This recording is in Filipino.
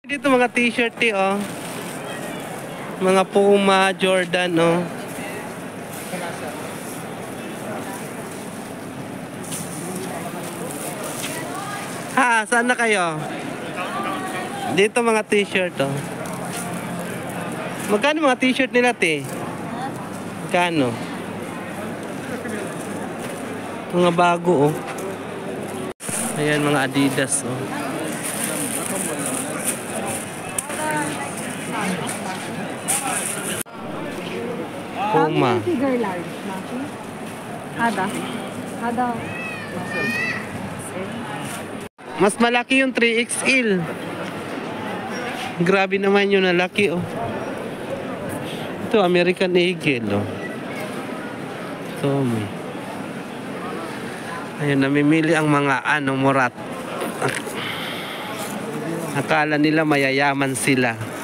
Dito mga t-shirt oh. Mga Puma, Jordan oh. Ha, saan na kayo? Dito mga t-shirt oh. Magkano mga t-shirt nila te? Magkano? Mga bago oh. Ayan mga Adidas oh. Puma. Figure large, Maki. Ada. Mas malaki yung 3XL. Grabe naman yung nalaki oh. Ito American Eagle oh. Tommy. Ayun, namimili ang mga murat. Akala nila mayayaman sila.